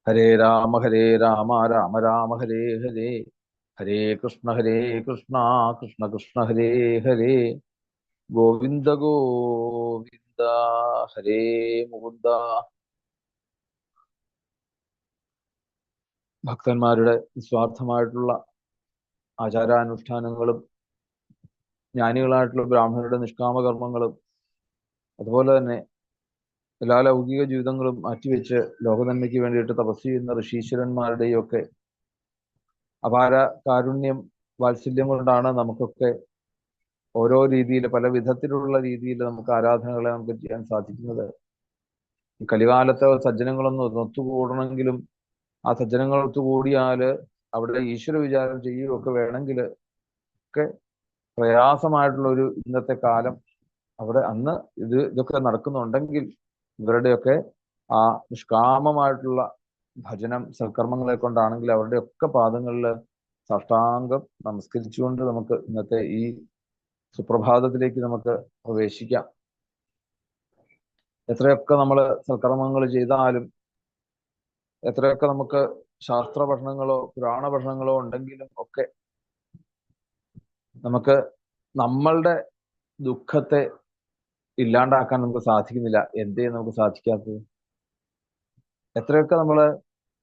ഹരേ രാമ രാമ രാമ ഹരേ ഹരേ ഹരേ കൃഷ്ണ കൃഷ്ണ കൃഷ്ണ ഹരേ ഹരേ ഗോവിന്ദ ഗോവിന്ദ ഹരേ മുകുന്ദ. ഭക്തന്മാരുടെ നിസ്വാർത്ഥമായിട്ടുള്ള ആചാരാനുഷ്ഠാനങ്ങളും ജ്ഞാനികളായിട്ടുള്ള ബ്രാഹ്മണരുടെ നിഷ്കാമകർമ്മങ്ങളും അതുപോലെ തന്നെ എല്ലാ ലൗകിക ജീവിതങ്ങളും മാറ്റിവെച്ച് ലോകനന്മയ്ക്ക് വേണ്ടിയിട്ട് തപസ് ചെയ്യുന്ന ഋഷീശ്വരന്മാരുടെയും ഒക്കെ അപാര കാരുണ്യം വാത്സല്യം കൊണ്ടാണ് നമുക്കൊക്കെ ഓരോ രീതിയിൽ പല വിധത്തിലുള്ള രീതിയിൽ നമുക്ക് ആരാധനകളെ നമുക്ക് ചെയ്യാൻ സാധിക്കുന്നത്. ഈ കലികാലത്തെ സജ്ജനങ്ങളൊന്നും ഒത്തുകൂടണമെങ്കിലും ആ സജ്ജനങ്ങൾ ഒത്തുകൂടിയാല് അവിടെ ഈശ്വര വിചാരം ചെയ്യുകയൊക്കെ വേണമെങ്കിൽ ഒക്കെ പ്രയാസമായിട്ടുള്ള ഒരു ഇന്നത്തെ കാലം. അവിടെ അന്ന് ഇതൊക്കെ നടക്കുന്നുണ്ടെങ്കിൽ ഇവരുടെയൊക്കെ ആ നിഷ്കാമമായിട്ടുള്ള ഭജനം സൽക്കർമ്മങ്ങളെ കൊണ്ടാണെങ്കിൽ അവരുടെ ഒക്കെ പാദങ്ങളിൽ സാഷ്ടാംഗം നമസ്കരിച്ചുകൊണ്ട് നമുക്ക് ഇന്നത്തെ ഈ സുപ്രഭാതത്തിലേക്ക് നമുക്ക് പ്രവേശിക്കാം. എത്രയൊക്കെ നമ്മൾ സൽക്കർമ്മങ്ങൾ ചെയ്താലും എത്രയൊക്കെ നമുക്ക് ശാസ്ത്ര പഠനങ്ങളോ പുരാണ പഠനങ്ങളോ ഉണ്ടെങ്കിലും ഒക്കെ നമുക്ക് നമ്മളുടെ ദുഃഖത്തെ ഇല്ലാണ്ടാക്കാൻ നമുക്ക് സാധിക്കുന്നില്ല. എന്തേ നമുക്ക് സാധിക്കാത്തത്? എത്രയൊക്കെ നമ്മൾ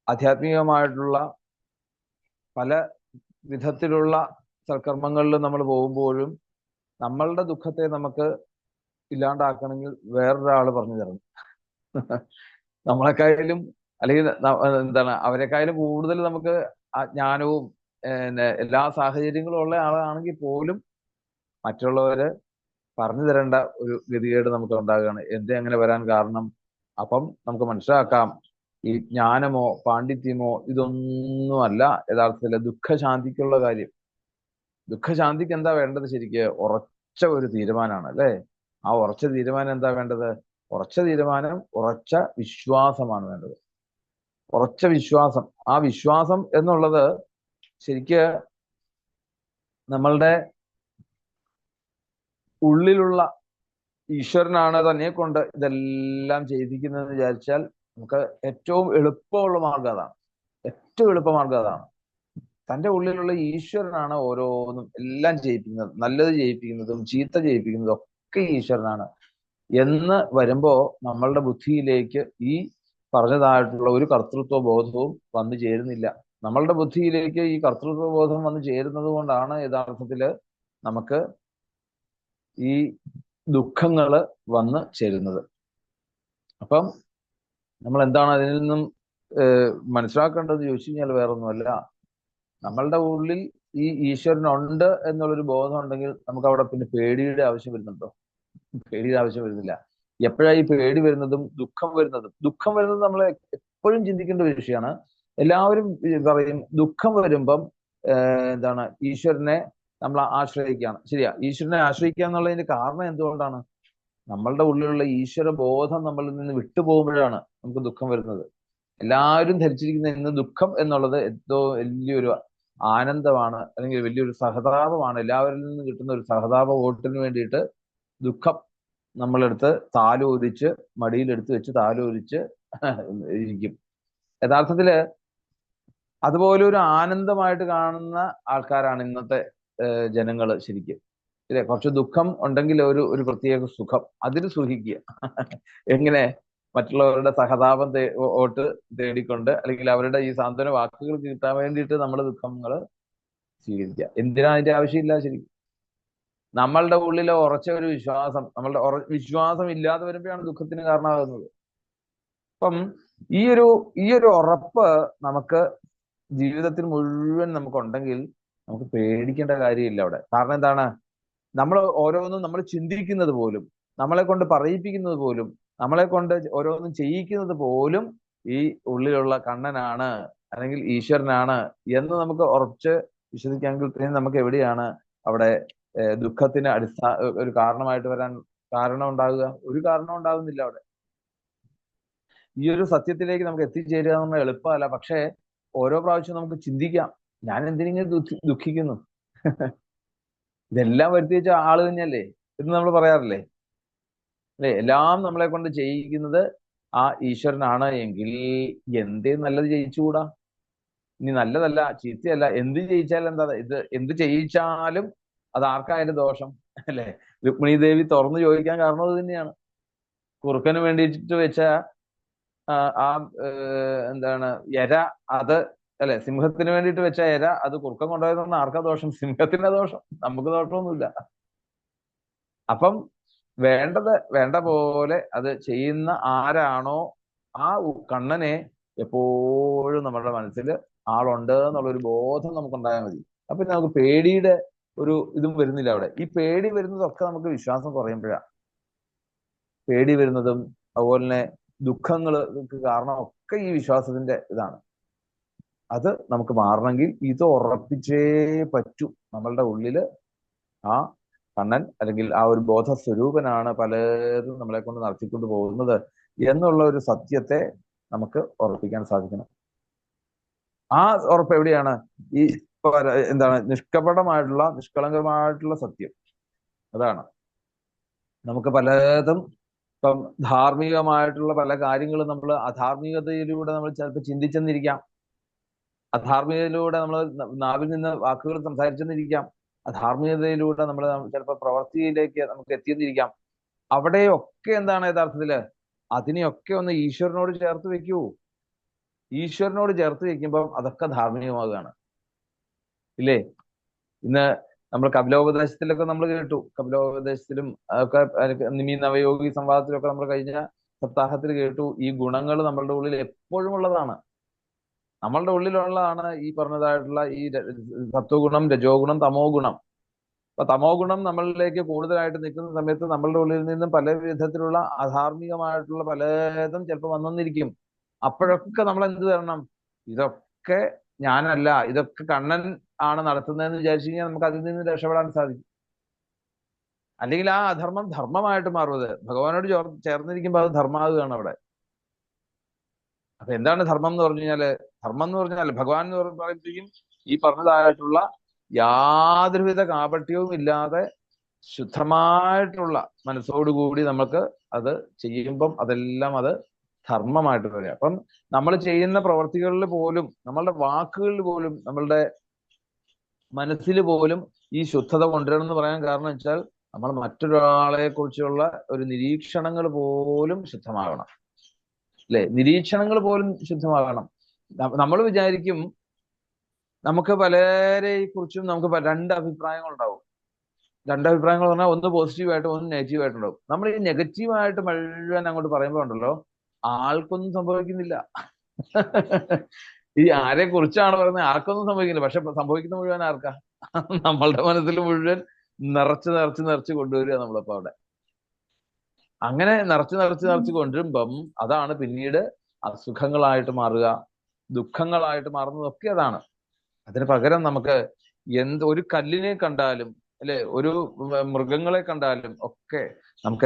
ആധ്യാത്മികമായിട്ടുള്ള പല വിധത്തിലുള്ള സൽക്കർമ്മങ്ങളിൽ നമ്മൾ പോകുമ്പോഴും നമ്മളുടെ ദുഃഖത്തെ നമുക്ക് ഇല്ലാണ്ടാക്കണമെങ്കിൽ വേറൊരാൾ പറഞ്ഞു തരണം. നമ്മളെക്കായാലും അല്ലെങ്കിൽ എന്താണ് അവരെക്കായാലും കൂടുതൽ നമുക്ക് ആ ജ്ഞാനവും പിന്നെ എല്ലാ സാഹചര്യങ്ങളും ഉള്ള ആളാണെങ്കിൽ പോലും മറ്റുള്ളവര് പറഞ്ഞു തരേണ്ട ഒരു ഗതികേട് നമുക്ക് ഉണ്ടാകുകയാണ്. എന്തേ അങ്ങനെ വരാൻ കാരണം? അപ്പം നമുക്ക് മനസ്സിലാക്കാം, ഈ ജ്ഞാനമോ പാണ്ഡിത്യമോ ഇതൊന്നുമല്ല യഥാർത്ഥത്തില് ദുഃഖശാന്തിക്കുള്ള കാര്യം. ദുഃഖശാന്തിക്ക് എന്താ വേണ്ടത്? ശരിക്ക് ഉറച്ച ഒരു തീരുമാനമാണ് അല്ലേ? ആ ഉറച്ച തീരുമാനം എന്താ വേണ്ടത്? ഉറച്ച തീരുമാനം, ഉറച്ച വിശ്വാസമാണ് വേണ്ടത്. ഉറച്ച വിശ്വാസം. ആ വിശ്വാസം എന്നുള്ളത് ശരിക്ക് നമ്മളുടെ ഉള്ളിലുള്ള ഈശ്വരനാണ് തന്നെ കൊണ്ട് ഇതെല്ലാം ചെയ്യിപ്പിക്കുന്നതെന്ന് വിചാരിച്ചാൽ നമുക്ക് ഏറ്റവും എളുപ്പമുള്ള മാർഗം അതാണ്. ഏറ്റവും എളുപ്പ മാർഗം അതാണ്. തന്റെ ഉള്ളിലുള്ള ഈശ്വരനാണ് ഓരോന്നും എല്ലാം ചെയ്യിപ്പിക്കുന്നത്. നല്ലത് ചെയ്യിപ്പിക്കുന്നതും ചീത്ത ചെയ്യിപ്പിക്കുന്നതും ഒക്കെ ഈശ്വരനാണ് എന്ന് വരുമ്പോ നമ്മളുടെ ബുദ്ധിയിലേക്ക് ഈ പറഞ്ഞതായിട്ടുള്ള ഒരു കർത്തൃത്വ ബോധവും വന്നു ചേരുന്നില്ല. നമ്മളുടെ ബുദ്ധിയിലേക്ക് ഈ കർത്തൃത്വ ബോധം വന്നു ചേരുന്നത് കൊണ്ടാണ് യഥാർത്ഥത്തില് നമുക്ക് ഈ ദുഃഖങ്ങള് വന്ന് ചേരുന്നത്. അപ്പം നമ്മൾ എന്താണ് അതിൽ നിന്നും മനസ്സിലാക്കേണ്ടത് ചോദിച്ചു കഴിഞ്ഞാൽ വേറൊന്നുമല്ല, നമ്മളുടെ ഉള്ളിൽ ഈ ഈശ്വരനുണ്ട് എന്നുള്ളൊരു ബോധം ഉണ്ടെങ്കിൽ നമുക്ക് അവിടെ പിന്നെ പേടിയുടെ ആവശ്യം വരുന്നുണ്ടോ? പേടിയുടെ ആവശ്യം വരുന്നില്ല. എപ്പോഴാണ് ഈ പേടി വരുന്നതും ദുഃഖം വരുന്നതും? ദുഃഖം വരുന്നത് നമ്മൾ എപ്പോഴും ചിന്തിക്കേണ്ട ഒരു വിഷയമാണ്. എല്ലാവരും പറയും ദുഃഖം വരുമ്പം എന്താണ് ഈശ്വരനെ നമ്മൾ ആശ്രയിക്കുകയാണ്. ശരിയാ, ഈശ്വരനെ ആശ്രയിക്കുക എന്നുള്ളതിന്റെ കാരണം എന്തുകൊണ്ടാണ്? നമ്മളുടെ ഉള്ളിലുള്ള ഈശ്വര ബോധം നമ്മളിൽ നിന്ന് വിട്ടുപോകുമ്പോഴാണ് നമുക്ക് ദുഃഖം വരുന്നത്. എല്ലാവരും ധരിച്ചിരിക്കുന്ന ഇന്ന് ദുഃഖം എന്നുള്ളത് എന്തോ വലിയൊരു ആനന്ദമാണ്, അല്ലെങ്കിൽ വലിയൊരു സഹതാപമാണ്. എല്ലാവരിൽ നിന്ന് കിട്ടുന്ന ഒരു സഹതാപ വോട്ടിന് വേണ്ടിയിട്ട് ദുഃഖം നമ്മളെടുത്ത് താലോലിച്ച് മടിയിലെടുത്ത് വെച്ച് താലോലിച്ച് ഇരിക്കും. യഥാർത്ഥത്തില് അതുപോലെ ഒരു ആനന്ദമായിട്ട് കാണുന്ന ആൾക്കാരാണ് ഇന്നത്തെ ജനങ്ങള് ശരിക്കും. ഇല്ലേ? കുറച്ച് ദുഃഖം ഉണ്ടെങ്കിൽ ഒരു പ്രത്യേക സുഖം, അതിൽ സുഖിക്കുക. എങ്ങനെ? മറ്റുള്ളവരുടെ സഹതാപം വോട്ട് തേടിക്കൊണ്ട്, അല്ലെങ്കിൽ അവരുടെ ഈ സാന്ത്വന വാക്കുകൾ കിട്ടാൻ വേണ്ടിയിട്ട് നമ്മൾ ദുഃഖങ്ങൾ സ്വീകരിക്കുക. എന്തിനാ? അതിന്റെ ആവശ്യമില്ല ശരിക്കും. നമ്മളുടെ ഉള്ളിലെ ഉറച്ച ഒരു വിശ്വാസം, നമ്മളുടെ വിശ്വാസം ഇല്ലാതെ വരുമ്പോഴാണ് ദുഃഖത്തിന് കാരണമാകുന്നത്. അപ്പം ഈ ഒരു ഉറപ്പ് നമുക്ക് ജീവിതത്തിൽ മുഴുവൻ നമുക്കുണ്ടെങ്കിൽ നമുക്ക് പേടിക്കേണ്ട കാര്യമില്ല അവിടെ. കാരണം എന്താണ്? നമ്മൾ ഓരോന്നും നമ്മൾ ചിന്തിക്കുന്നത് പോലും, നമ്മളെ കൊണ്ട് പറയിപ്പിക്കുന്നത് പോലും, നമ്മളെ കൊണ്ട് ഓരോന്നും ചെയ്യിക്കുന്നത് പോലും ഈ ഉള്ളിലുള്ള കണ്ണനാണ്, അല്ലെങ്കിൽ ഈശ്വരനാണ് എന്ന് നമുക്ക് ഉറച്ച് വിശ്വസിക്കാമെങ്കിൽ പിന്നെ നമുക്ക് എവിടെയാണ് അവിടെ ദുഃഖത്തിന് ഒരു കാരണമായിട്ട് വരാൻ കാരണം ഉണ്ടാകുക? ഒരു കാരണം ഉണ്ടാകുന്നില്ല അവിടെ. ഈ ഒരു സത്യത്തിലേക്ക് നമുക്ക് എത്തിച്ചേരുക എന്ന് പറഞ്ഞാൽ എളുപ്പമല്ല. പക്ഷേ ഓരോ പ്രാവശ്യവും നമുക്ക് ചിന്തിക്കാം, ഞാൻ എന്തിനിങ്ങനെ ദുഃഖിക്കുന്നു? ഇതെല്ലാം വരുത്തി വെച്ച ആള് തന്നെയല്ലേ എന്ന് നമ്മൾ പറയാറില്ലേ? അല്ലെ? എല്ലാം നമ്മളെ കൊണ്ട് ചെയ്യിക്കുന്നത് ആ ഈശ്വരനാണ് എങ്കിൽ എന്തേ നല്ലത് ജയിച്ചുകൂടാ? ഇനി നല്ലതല്ല ചീത്തയല്ല എന്ത് ജയിച്ചാലും എന്താ ഇത്, എന്ത് ചെയ്യിച്ചാലും അത് ആർക്കായാലും ദോഷം അല്ലെ? രുക്മിണി ദേവി തുറന്നു ചോദിക്കാൻ കാരണം അത് തന്നെയാണ്. കുറുക്കന് വേണ്ടിയിട്ട് വെച്ച ആ ആ, എന്താണ് എര, അത് അല്ലെ, സിംഹത്തിന് വേണ്ടിയിട്ട് വെച്ച എര അത് കുറുക്കൻ കൊണ്ടുപോയതെന്ന് ആർക്കാ ദോഷം? സിംഹത്തിന്റെ ദോഷം, നമുക്ക് ദോഷമൊന്നുമില്ല. അപ്പം വേണ്ടത് വേണ്ട പോലെ അത് ചെയ്യുന്ന ആരാണോ ആ കണ്ണനെ എപ്പോഴും നമ്മുടെ മനസ്സിൽ ആളുണ്ട് എന്നുള്ളൊരു ബോധം നമുക്കുണ്ടായാൽ മതി. അപ്പൊ പിന്നെ നമുക്ക് പേടിയുടെ ഒരു ഇതും വരുന്നില്ല അവിടെ. ഈ പേടി വരുന്നതൊക്കെ നമുക്ക് വിശ്വാസം കുറയുമ്പോഴാണ് പേടി വരുന്നതും. അതുപോലെ തന്നെ ദുഃഖങ്ങൾക്ക് കാരണം ഒക്കെ ഈ വിശ്വാസത്തിന്റെ ഇതാണ്. അത് നമുക്ക് മാറണമെങ്കിൽ ഇത് ഉറപ്പിച്ചേ പറ്റൂ. നമ്മളുടെ ഉള്ളില് ആ കണ്ണൻ അല്ലെങ്കിൽ ആ ഒരു ബോധസ്വരൂപനാണ് പലതും നമ്മളെ കൊണ്ട് നടത്തിക്കൊണ്ട് പോകുന്നത് എന്നുള്ള ഒരു സത്യത്തെ നമുക്ക് ഉറപ്പിക്കാൻ സാധിക്കണം. ആ ഉറപ്പ് എവിടെയാണ്? ഈ എന്താണ് നിഷ്കപടമായിട്ടുള്ള നിഷ്കളങ്കമായിട്ടുള്ള സത്യം. അതാണ് നമുക്ക് പലതും ഇപ്പം ധാർമ്മികമായിട്ടുള്ള പല കാര്യങ്ങളും നമ്മൾ അധാർമികതയിലൂടെ നമ്മൾ ചിലപ്പോൾ ചിന്തിച്ചെന്നിരിക്കാം. അധാർമികതയിലൂടെ നമ്മൾ നാവിൽ നിന്ന് വാക്കുകൾ സംസാരിച്ചെന്നിരിക്കാം. അധാർമികതയിലൂടെ നമ്മൾ ചിലപ്പോൾ പ്രവൃത്തിയിലേക്ക് നമുക്ക് എത്തിയെന്നിരിക്കാം. അവിടെയൊക്കെ എന്താണ് യഥാർത്ഥത്തില്? അതിനെയൊക്കെ ഒന്ന് ഈശ്വരനോട് ചേർത്ത് വെക്കൂ. ഈശ്വരനോട് ചേർത്ത് വെക്കുമ്പോൾ അതൊക്കെ ധാർമ്മികമാകുകയാണ്. ഇല്ലേ? ഇന്ന് നമ്മൾ കപിലോപദേശത്തിലൊക്കെ നമ്മൾ കേട്ടു. കപിലോപദേശത്തിലും ഒക്കെ നിമി നവയോഗി സംവാദത്തിലൊക്കെ നമ്മൾ കഴിഞ്ഞ സപ്താഹത്തിൽ കേട്ടു. ഈ ഗുണങ്ങൾ നമ്മളുടെ ഉള്ളിൽ എപ്പോഴും ഉള്ളതാണ്. നമ്മളുടെ ഉള്ളിലുള്ളതാണ് ഈ പറഞ്ഞതായിട്ടുള്ള ഈ സത്വഗുണം, രജോ ഗുണം, തമോ ഗുണം. അപ്പൊ തമോ ഗുണം നമ്മളിലേക്ക് കൂടുതലായിട്ട് നിൽക്കുന്ന സമയത്ത് നമ്മളുടെ ഉള്ളിൽ നിന്നും പല വിധത്തിലുള്ള അധാർമികമായിട്ടുള്ള പലതും ചിലപ്പോൾ വന്നെന്നിരിക്കും. അപ്പോഴൊക്കെ നമ്മൾ എന്ത് തരണം? ഇതൊക്കെ ഞാനല്ല, ഇതൊക്കെ കണ്ണൻ ആണ് നടത്തുന്നതെന്ന് വിചാരിച്ചു കഴിഞ്ഞാൽ നമുക്ക് അതിൽ നിന്ന് രക്ഷപ്പെടാൻ സാധിക്കും. അല്ലെങ്കിൽ ആ അധർമ്മം ധർമ്മമായിട്ട് മാറുന്നത് ഭഗവാനോട് ചേർന്നിരിക്കുമ്പോൾ അത് ധർമ്മാകുകയാണ് അവിടെ. അപ്പൊ എന്താണ് ധർമ്മം എന്ന് പറഞ്ഞു കഴിഞ്ഞാല്? ധർമ്മം എന്ന് പറഞ്ഞാൽ ഭഗവാൻ എന്ന് പറയുമ്പോഴേക്കും ഈ പറഞ്ഞതായിട്ടുള്ള യാതൊരുവിധ കാപട്യവും ഇല്ലാതെ ശുദ്ധമായിട്ടുള്ള മനസ്സോടുകൂടി നമുക്ക് അത് ചെയ്യുമ്പം അതെല്ലാം അത് ധർമ്മമായിട്ട് വരിക. അപ്പം നമ്മൾ ചെയ്യുന്ന പ്രവർത്തികളിൽ പോലും, നമ്മളുടെ വാക്കുകളിൽ പോലും, നമ്മളുടെ മനസ്സിൽ പോലും ഈ ശുദ്ധത കൊണ്ടുവരണം എന്ന് പറയാൻ കാരണം വെച്ചാൽ നമ്മൾ മറ്റൊരാളെ കുറിച്ചുള്ള ഒരു നിരീക്ഷണങ്ങൾ പോലും ശുദ്ധമാകണം. അല്ലെ? നിരീക്ഷണങ്ങൾ പോലും ശുദ്ധമാകണം. നമ്മൾ വിചാരിക്കും നമുക്ക് പലരെ കുറിച്ചും നമുക്ക് രണ്ട് അഭിപ്രായങ്ങൾ ഉണ്ടാവും. രണ്ട് അഭിപ്രായങ്ങൾ പറഞ്ഞാൽ ഒന്ന് പോസിറ്റീവായിട്ടും ഒന്ന് നെഗറ്റീവായിട്ടുണ്ടാവും. നമ്മൾ ഈ നെഗറ്റീവായിട്ട് മുഴുവൻ അങ്ങോട്ട് പറയുമ്പോൾ ഉണ്ടല്ലോ, ആൾക്കൊന്നും സംഭവിക്കുന്നില്ല. ഈ ആരെ കുറിച്ചാണ് പറയുന്നത് ആർക്കൊന്നും സംഭവിക്കുന്നില്ല. പക്ഷെ സംഭവിക്കുന്ന മുഴുവൻ ആർക്കാ? നമ്മളുടെ മനസ്സിൽ മുഴുവൻ നിറച്ച് നിറച്ച് നിറച്ച് കൊണ്ടുവരിക നമ്മളിപ്പോ അവിടെ. അങ്ങനെ നിറച്ച് നിറച്ച് നിറച്ച് കൊണ്ടുവരുമ്പം അതാണ് പിന്നീട് അസുഖങ്ങളായിട്ട് മാറുക, ദുഃഖങ്ങളായിട്ട് മാറുന്നതൊക്കെ അതാണ്. അതിന് പകരം നമുക്ക് ഒരു കല്ലിനെ കണ്ടാലും അല്ലെ, ഒരു മൃഗങ്ങളെ കണ്ടാലും ഒക്കെ നമുക്ക്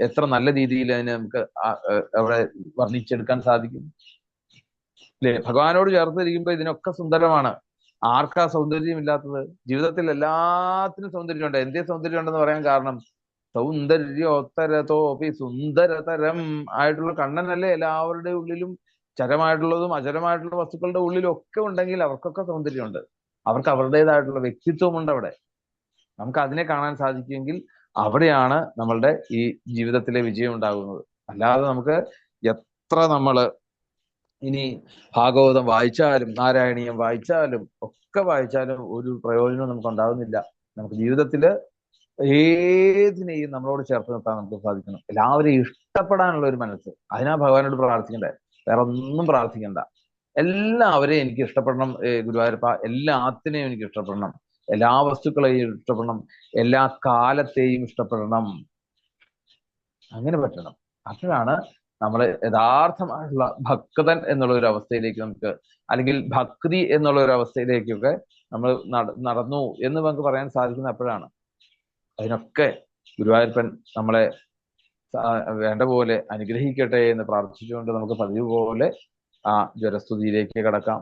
എത്ര നല്ല രീതിയിൽ അതിനെ നമുക്ക് അവിടെ വർണ്ണിച്ചെടുക്കാൻ സാധിക്കും. അല്ലെ? ഭഗവാനോട് ചേർത്തിരിക്കുമ്പോൾ ഇതിനൊക്കെ സുന്ദരമാണ്. ആർക്കാ സൗന്ദര്യം ഇല്ലാത്തത്? ജീവിതത്തിൽ എല്ലാത്തിനും സൗന്ദര്യമുണ്ട്. എന്തേ സൗന്ദര്യം ഉണ്ടെന്ന് പറയാൻ കാരണം സൗന്ദര്യോത്തരതോപി സുന്ദരതരം ആയിട്ടുള്ള കണ്ണനല്ലേ എല്ലാവരുടെ ഉള്ളിലും ചരമായിട്ടുള്ളതും അചരമായിട്ടുള്ള വസ്തുക്കളുടെ ഉള്ളിലും ഒക്കെ ഉണ്ടെങ്കിൽ അവർക്കൊക്കെ സൗന്ദര്യമുണ്ട്. അവർക്ക് അവരുടേതായിട്ടുള്ള വ്യക്തിത്വമുണ്ട് അവിടെ. നമുക്ക് അതിനെ കാണാൻ സാധിക്കുമെങ്കിൽ അവിടെയാണ് നമ്മളുടെ ഈ ജീവിതത്തിലെ വിജയം ഉണ്ടാകുന്നത്. അല്ലാതെ നമുക്ക് എത്ര നമ്മള് ഇനി ഭാഗവതം വായിച്ചാലും നാരായണീയം വായിച്ചാലും ഒക്കെ വായിച്ചാലും ഒരു പ്രയോജനവും നമുക്ക് ഉണ്ടാകുന്നില്ല. നമുക്ക് ജീവിതത്തില് ഏതിനെയും നമ്മളോട് ചേർത്ത് നിർത്താൻ നമുക്ക് സാധിക്കണം. എല്ലാവരെയും ഇഷ്ടപ്പെടാനുള്ള ഒരു മനസ്സ്, അതിനാ ഭഗവാനോട് പ്രാർത്ഥിക്കണ്ടേ. വേറെ ഒന്നും പ്രാർത്ഥിക്കണ്ട. എല്ലാവരെയും എനിക്ക് ഇഷ്ടപ്പെടണം ഗുരുവായൂരപ്പ, എല്ലാത്തിനെയും എനിക്ക് ഇഷ്ടപ്പെടണം, എല്ലാ വസ്തുക്കളെയും ഇഷ്ടപ്പെടണം, എല്ലാ കാലത്തെയും ഇഷ്ടപ്പെടണം. അങ്ങനെ പറ്റണം. അപ്പോഴാണ് നമ്മൾ യഥാർത്ഥമായിട്ടുള്ള ഭക്തൻ എന്നുള്ള ഒരു അവസ്ഥയിലേക്ക് നമുക്ക്, അല്ലെങ്കിൽ ഭക്തി എന്നുള്ള ഒരു അവസ്ഥയിലേക്കൊക്കെ നമ്മൾ നടന്നു എന്ന് നമുക്ക് പറയാൻ സാധിക്കുന്ന അപ്പോഴാണ്. അതിനൊക്കെ ഗുരുവായൂരപ്പൻ നമ്മളെ വേണ്ട പോലെ അനുഗ്രഹിക്കട്ടെ എന്ന് പ്രാർത്ഥിച്ചുകൊണ്ട് നമുക്ക് പതിവ് പോലെ ആ ജ്വരസ്തുതിയിലേക്ക് കടക്കാം.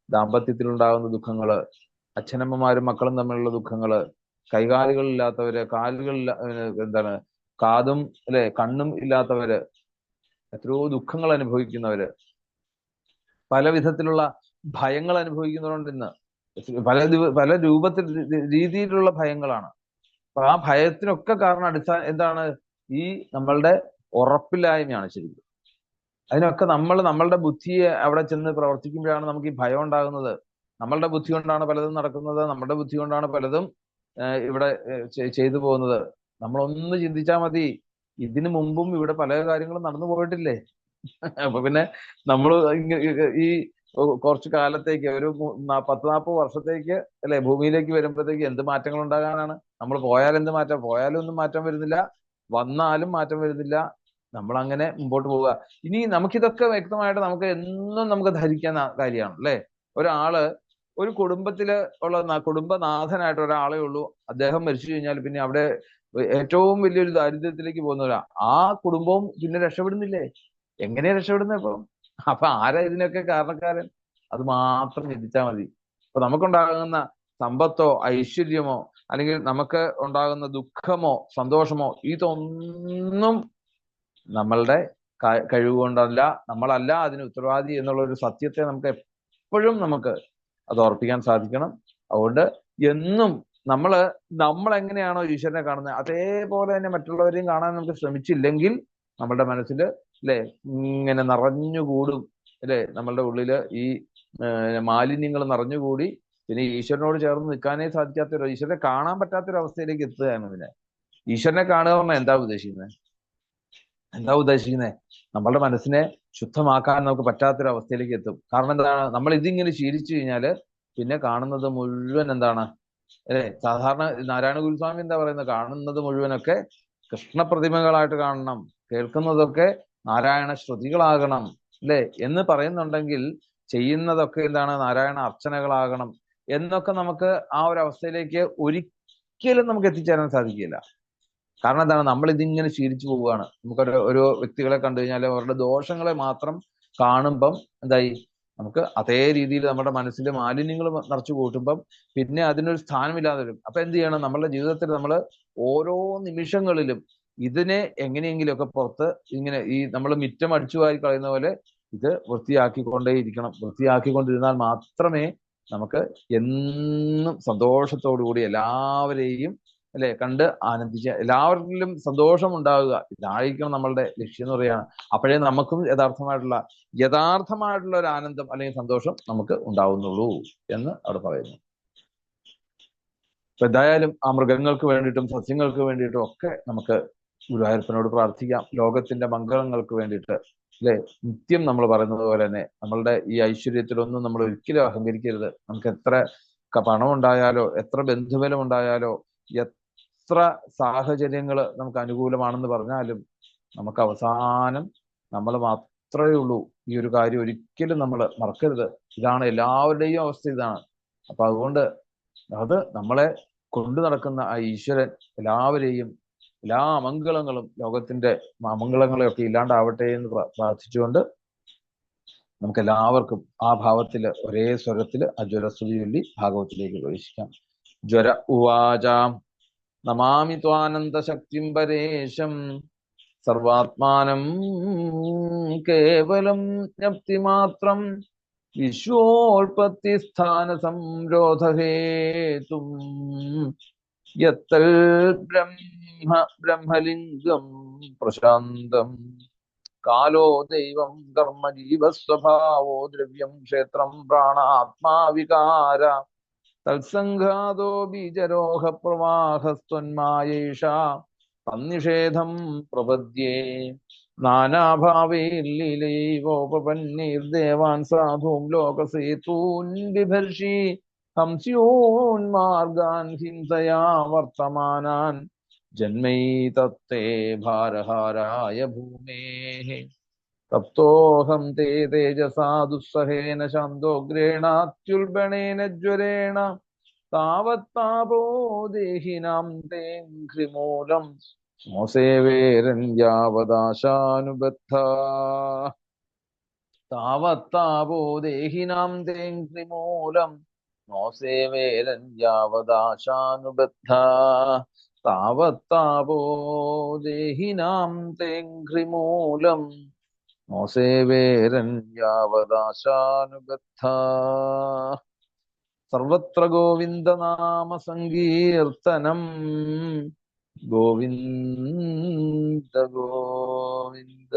ദാമ്പത്യത്തിലുണ്ടാകുന്ന ദുഃഖങ്ങള്, അച്ഛനമ്മമാരും മക്കളും തമ്മിലുള്ള ദുഃഖങ്ങള്, കൈകാലുകളില്ലാത്തവര്, കാലുകളില്ല, എന്താണ് കാതും അല്ലെ കണ്ണും ഇല്ലാത്തവര്, എത്രയോ ദുഃഖങ്ങൾ അനുഭവിക്കുന്നവര്, പല വിധത്തിലുള്ള ഭയങ്ങൾ അനുഭവിക്കുന്നവരുണ്ട് ഇന്ന്. പല രൂപത്തിൽ രീതിയിലുള്ള ഭയങ്ങളാണ്. അപ്പൊ ആ ഭയത്തിനൊക്കെ കാരണം എന്താണ്? ഈ നമ്മളുടെ ഉറപ്പില്ലായ്മയാണ് ശരിക്കും. അതിനൊക്കെ നമ്മളുടെ ബുദ്ധിയെ അവിടെ ചെന്ന് പ്രവർത്തിക്കുമ്പോഴാണ് നമുക്ക് ഈ ഭയം ഉണ്ടാകുന്നത്. നമ്മളുടെ ബുദ്ധി കൊണ്ടാണ് പലതും നടക്കുന്നത്, നമ്മുടെ ബുദ്ധി കൊണ്ടാണ് പലതും ഇവിടെ ചെയ്തു പോകുന്നത്. നമ്മളൊന്ന് ചിന്തിച്ചാൽ മതി, ഇതിനു മുമ്പും ഇവിടെ പല കാര്യങ്ങളും നടന്നു പോയിട്ടില്ലേ? അപ്പൊ പിന്നെ നമ്മൾ ഈ കുറച്ചു കാലത്തേക്ക് ഒരു 10-40 വർഷത്തേക്ക് അല്ലെ ഭൂമിയിലേക്ക് വരുമ്പോഴത്തേക്ക് എന്ത് മാറ്റങ്ങൾ ഉണ്ടാകാനാണ്? നമ്മൾ പോയാൽ എന്ത് മാറ്റം? പോയാലും ഒന്നും മാറ്റം വരുന്നില്ല, വന്നാലും മാറ്റം വരുന്നില്ല. നമ്മൾ അങ്ങനെ മുമ്പോട്ട് പോവുക. ഇനി നമുക്കിതൊക്കെ വ്യക്തമായിട്ട് നമുക്ക് എന്നും നമുക്ക് ധരിക്കുന്ന കാര്യമാണ് അല്ലെ. ഒരാള് ഒരു കുടുംബത്തില് ഉള്ള കുടുംബനാഥനായിട്ട് ഒരാളെ ഉള്ളൂ. അദ്ദേഹം മരിച്ചു കഴിഞ്ഞാൽ പിന്നെ അവിടെ ഏറ്റവും വലിയൊരു ദാരിദ്ര്യത്തിലേക്ക് പോകുന്നവരാ. ആ കുടുംബവും പിന്നെ രക്ഷപ്പെടുന്നില്ലേ? എങ്ങനെയാ രക്ഷപ്പെടുന്നത് ഇപ്പൊ? അപ്പൊ ആരാ ഇതിനൊക്കെ കാരണക്കാരൻ? അത് മാത്രം ചിന്തിച്ചാൽ മതി. അപ്പൊ നമുക്കുണ്ടാകുന്ന സമ്പത്തോ ഐശ്വര്യമോ അല്ലെങ്കിൽ നമുക്ക് ഉണ്ടാകുന്ന ദുഃഖമോ സന്തോഷമോ ഇതൊന്നും നമ്മളുടെ കഴിവ് കൊണ്ടല്ല, നമ്മളല്ല അതിന് ഉത്തരവാദി എന്നുള്ള ഒരു സത്യത്തെ നമുക്ക് എപ്പോഴും നമുക്ക് അത് ഓർപ്പിക്കാൻ സാധിക്കണം. അതുകൊണ്ട് എന്നും നമ്മൾ എങ്ങനെയാണോ ഈശ്വരനെ കാണുന്നത് അതേപോലെ തന്നെ മറ്റുള്ളവരെയും കാണാൻ നമുക്ക് ശ്രമിച്ചില്ലെങ്കിൽ നമ്മളുടെ മനസ്സിൽ അല്ലെ ഇങ്ങനെ നിറഞ്ഞുകൂടും അല്ലെ. നമ്മളുടെ ഉള്ളില് ഈ മാലിന്യങ്ങൾ നിറഞ്ഞുകൂടി പിന്നെ ഈശ്വരനോട് ചേർന്ന് നിൽക്കാനേ സാധിക്കാത്തൊരു, ഈശ്വരനെ കാണാൻ പറ്റാത്തൊരു അവസ്ഥയിലേക്ക് എത്തുകയാണ്. പിന്നെ ഈശ്വരനെ കാണുക പറഞ്ഞാൽ എന്താ ഉദ്ദേശിക്കുന്നത്? നമ്മളുടെ മനസ്സിനെ ശുദ്ധമാക്കാൻ നമുക്ക് പറ്റാത്തൊരു അവസ്ഥയിലേക്ക് എത്തും. കാരണം എന്താണ്? നമ്മൾ ഇതിങ്ങനെ ശീലിച്ചു കഴിഞ്ഞാല് പിന്നെ കാണുന്നത് മുഴുവൻ എന്താണ് അല്ലെ? സാധാരണ നാരായണ ഗുരുസ്വാമി എന്താ പറയുന്നത്? കാണുന്നത് മുഴുവനൊക്കെ കൃഷ്ണപ്രതിമകളായിട്ട് കാണണം, കേൾക്കുന്നതൊക്കെ നാരായണ ശ്രുതികളാകണം അല്ലെ എന്ന് പറയുന്നുണ്ടെങ്കിൽ ചെയ്യുന്നതൊക്കെ എന്താണ്? നാരായണ അർച്ചനകളാകണം എന്നൊക്കെ നമുക്ക് ആ ഒരു അവസ്ഥയിലേക്ക് ഒരിക്കലും നമുക്ക് എത്തിച്ചേരാൻ സാധിക്കില്ല. കാരണം എന്താണ്? നമ്മൾ ഇതിങ്ങനെ ശീലിച്ചു പോവുകയാണ്. ഒരു വ്യക്തികളെ കണ്ടു കഴിഞ്ഞാൽ അവരുടെ ദോഷങ്ങളെ മാത്രം കാണുമ്പം എന്തായി? നമുക്ക് അതേ രീതിയിൽ നമ്മുടെ മനസ്സിലെ മാലിന്യങ്ങൾ നിറച്ചു കൂട്ടുമ്പം പിന്നെ അതിനൊരു സ്ഥാനമില്ലാതെ വരും. അപ്പൊ എന്ത് ചെയ്യണം? നമ്മളുടെ ജീവിതത്തിൽ നമ്മൾ ഓരോ നിമിഷങ്ങളിലും ഇതിനെ എങ്ങനെയെങ്കിലുമൊക്കെ പുറത്ത് ഇങ്ങനെ ഈ നമ്മൾ മിറ്റം അടിച്ചു വാരി കളയുന്ന പോലെ ഇത് വൃത്തിയാക്കിക്കൊണ്ടേയിരിക്കണം. വൃത്തിയാക്കിക്കൊണ്ടിരുന്നാൽ മാത്രമേ നമുക്ക് എന്നും സന്തോഷത്തോടു കൂടി എല്ലാവരെയും അല്ലെ കണ്ട് ആനന്ദിച്ച് എല്ലാവരിലും സന്തോഷം ഉണ്ടാവുക. ഇതായിരിക്കണം നമ്മളുടെ ലക്ഷ്യം എന്ന് പറയുകയാണ്. അപ്പോഴേ നമുക്കും യഥാർത്ഥമായിട്ടുള്ള ഒരു ആനന്ദം അല്ലെങ്കിൽ സന്തോഷം നമുക്ക് ഉണ്ടാവുന്നുള്ളൂ എന്ന് അവിടെ പറയുന്നു. അപ്പൊ എന്തായാലും ആ മൃഗങ്ങൾക്ക് വേണ്ടിയിട്ടും സസ്യങ്ങൾക്ക് വേണ്ടിയിട്ടും ഒക്കെ നമുക്ക് ഗുരുവായൂരപ്പനോട് പ്രാർത്ഥിക്കാം. ലോകത്തിന്റെ മംഗളങ്ങൾക്ക് വേണ്ടിയിട്ട് അല്ലെ. നിത്യം നമ്മൾ പറയുന്നത് പോലെ തന്നെ നമ്മളുടെ ഈ ഐശ്വര്യത്തിലൊന്നും നമ്മൾ ഒരിക്കലും അഹങ്കരിക്കരുത്. നമുക്ക് എത്ര പണം ഉണ്ടായാലോ, എത്ര ബന്ധുബലം ഉണ്ടായാലോ, എത്ര സാഹചര്യങ്ങൾ നമുക്ക് അനുകൂലമാണെന്ന് പറഞ്ഞാലും നമുക്ക് അവസാനം നമ്മൾ മാത്രമേ ഉള്ളൂ. ഈ ഒരു കാര്യം ഒരിക്കലും നമ്മൾ മറക്കരുത്. ഇതാണ് എല്ലാവരുടെയും അവസ്ഥ, ഇതാണ്. അപ്പൊ അതുകൊണ്ട് അത് നമ്മളെ കൊണ്ടു നടക്കുന്ന ആ ഈശ്വരൻ എല്ലാവരെയും എല്ലാ അമംഗളങ്ങളും ലോകത്തിന്റെ അമംഗളങ്ങളെയൊക്കെ ഇല്ലാണ്ടാവട്ടെ എന്ന് പ്രാർത്ഥിച്ചുകൊണ്ട് നമുക്ക് എല്ലാവർക്കും ആ ഭാവത്തില് ഒരേ സ്വരത്തില് ആ ജ്വരസ്തുതി ചൊല്ലി ഭാഗവത്തിലേക്ക് പ്രവേശിക്കാം. ജ്വര ഉവാചാം നമാമി ത്വാനന്ദശക്തിം പരേശം സർവാത്മാനം കേവലം ജ്ഞപ്തിമാത്രം വിശ്വോൽപത്തിസ്ഥാന സംരോധഹേതും യത്തൽ ബ്രഹ്മലിംഗം പ്രശാന്തം കാലോ ദൈവം കർമ്മ ജീവസ്വഭാവോ ദ്രവ്യം ക്ഷേത്രം പ്രാണാത്മാ വികാര തത്സംഘാതോ ബീജരോഹ പ്രവാഹസ്ത്വന്മായേഷ തന്നിഷേധം പ്രപദ്യേ നാനാഭാവൈർലീലൈവോപപന്നൈർദേവാൻ സാധൂൻ ലോകസേതൂൻ ബിഭർഷി ഹംസ്യോന്മാർഗാൻ ഹിംസയാ വർത്തമാനാൻ ജന്മൈതത്തേ ഭാരഹാരായ ഭൂമേഃ തപ്തോഹം തേ തേജസാ ദുസ്സഹേന ശാന്തോഗ്രേണാത്യുൽബണേന ജ്വരേണ താവത്താപോ ദേഹിനാം തേ ഘ്രിമൂലം മോസേവേരൻ യാവദാശാനുബദ്ധ താവത്താപോ ദേഹിനാം തേ ഘ്രിമൂലം മോസേവേരൻ യാവദാശാനുബദ്ധ താവത്താപോ ദേഹിനാം തേ ഘ്രിമൂലം മോസേവേരൻ യാവദാശാനുബദ്ധ സർവത്ര ഗോവിന്ദനാമ സങ്കീർത്തനം ഗോവിന്ദ ഗോവിന്ദ.